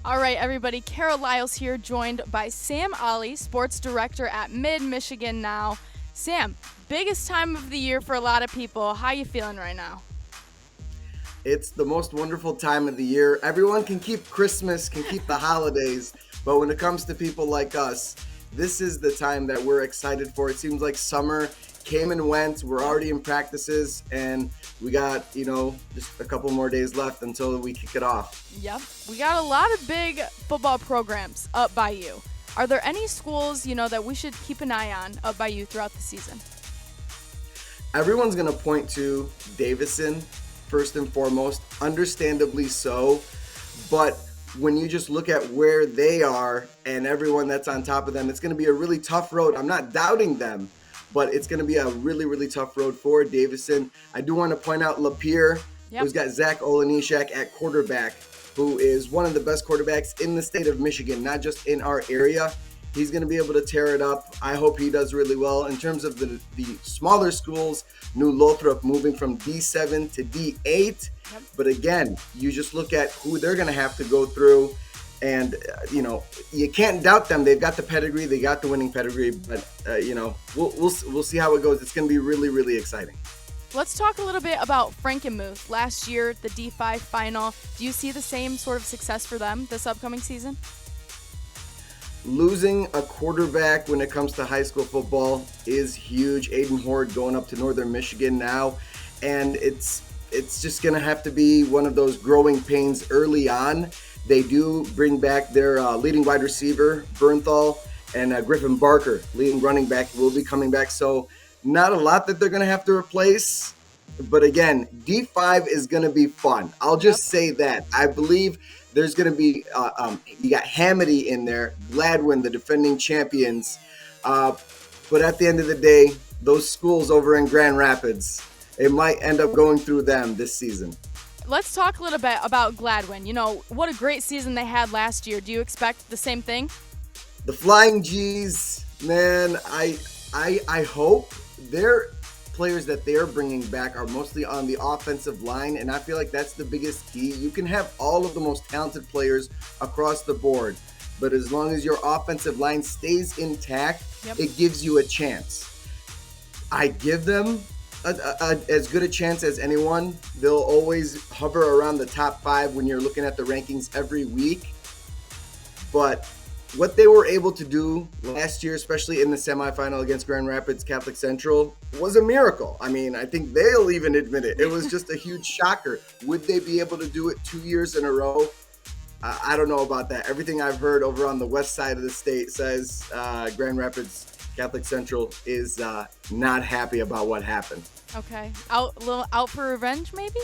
All right, everybody. Kara Liles here, joined by Sam Ollie, sports director at Mid-Michigan Now. Sam, biggest time of the year for a lot of people. How you feeling right now? It's the most wonderful time of the year. Everyone can keep Christmas, can keep the holidays, but when it comes to people like us, this is the time that we're excited for. It seems like summer came and went. We're already in practices, and we got, just a couple more days left until we kick it off. Yep. We got a lot of big football programs up by you. Are there any schools, that we should keep an eye on up by you throughout the season? Everyone's going to point to Davison first and foremost, understandably so, but when you just look at where they are and everyone that's on top of them, it's going to be a really tough road. I'm not doubting them, but it's going to be a really, really tough road for Davison. I do want to point out Lapeer, who's got Zach Olenishak at quarterback, who is one of the best quarterbacks in the state of Michigan, not just in our area. He's going to be able to tear it up. I hope he does really well. In terms of the smaller schools, New Lothrop moving from D7 to D8. Yep. But again, you just look at who they're going to have to go through. And, you can't doubt them. They've got the pedigree. They got the winning pedigree. But, we'll see how it goes. It's going to be really, really exciting. Let's talk a little bit about Frankenmuth. Last year, the D5 final. Do you see the same sort of success for them this upcoming season? Losing a quarterback when it comes to high school football is huge. Aiden Horde going up to Northern Michigan now, and it's just going to have to be one of those growing pains early on. They do bring back their leading wide receiver, Bernthal, and Griffin Barker, leading running back, will be coming back. So not a lot that they're going to have to replace. But again, D5 is going to be fun. I'll just say that. I believe there's going to be, you got Hamity in there, Gladwin, the defending champions. But at the end of the day, those schools over in Grand Rapids, it might end up going through them this season. Let's talk a little bit about Gladwin. What a great season they had last year. Do you expect the same thing? The Flying G's, man, I hope they're players that they're bringing back are mostly on the offensive line, and I feel like that's the biggest key. You can have all of the most talented players across the board, but as long as your offensive line stays intact, It gives you a chance. I give them as good a chance as anyone. They'll always hover around the top 5 when you're looking at the rankings every week, but what they were able to do last year, especially in the semifinal against Grand Rapids Catholic Central, was a miracle. I mean, I think they'll even admit it. It was just a huge shocker. Would they be able to do it 2 years in a row? I don't know about that. Everything I've heard over on the west side of the state says Grand Rapids Catholic Central is not happy about what happened. Okay. Out for revenge, maybe?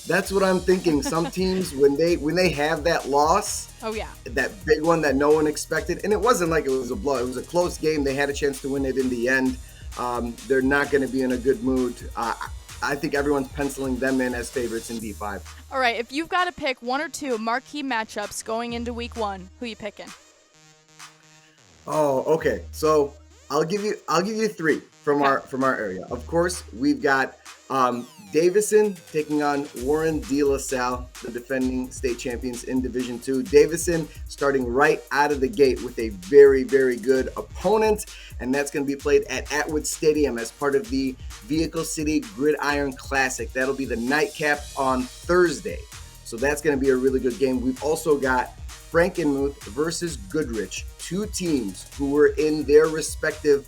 That's what I'm thinking. Some teams, when they have that loss, that big one that no one expected, and it wasn't like it was a blow. It was a close game. They had a chance to win it in the end. They're not going to be in a good mood. I think everyone's penciling them in as favorites in D5. All right, if you've got to pick one or two marquee matchups going into week 1, who you picking? Oh, okay. So I'll give you 3 from our area. Of course, we've got Davison taking on Warren De La Salle, the defending state champions in Division II. Davison starting right out of the gate with a very, very good opponent, and that's going to be played at Atwood Stadium as part of the Vehicle City Gridiron Classic. That'll be the nightcap on Thursday, so that's going to be a really good game. We've also got Frankenmuth versus Goodrich, 2 teams who were in their respective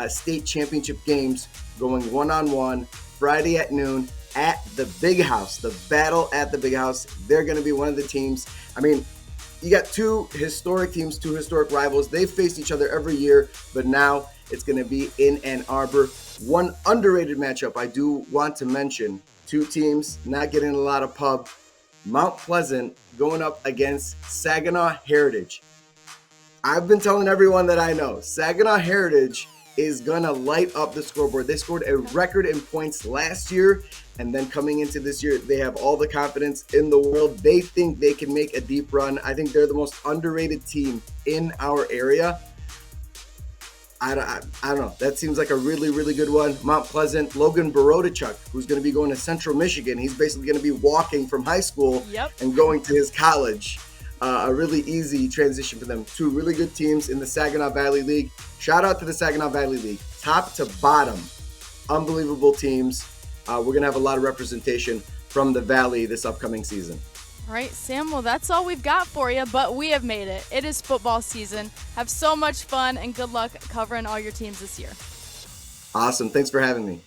state championship games going one-on-one Friday at noon at the Big House, the battle at the Big House. They're going to be one of the teams. I mean, you got 2 historic teams, 2 historic rivals. They've faced each other every year, but now it's going to be in Ann Arbor. One underrated matchup I do want to mention, 2 teams not getting a lot of pub. Mount Pleasant going up against Saginaw Heritage. I've been telling everyone that I know, Saginaw Heritage is going to light up the scoreboard. They scored a record in points last year, and then coming into this year, they have all the confidence in the world. They think they can make a deep run. I think they're the most underrated team in our area. I don't know. That seems like a really, really good one. Mount Pleasant, Logan Borodachuk, who's going to be going to Central Michigan. He's basically going to be walking from high school and going to his college. a really easy transition for them. Two really good teams in the Saginaw Valley League. Shout out to the Saginaw Valley League. Top to bottom, unbelievable teams. We're going to have a lot of representation from the Valley this upcoming season. All right, Sam, well, that's all we've got for you, but we have made it. It is football season. Have so much fun, and good luck covering all your teams this year. Awesome. Thanks for having me.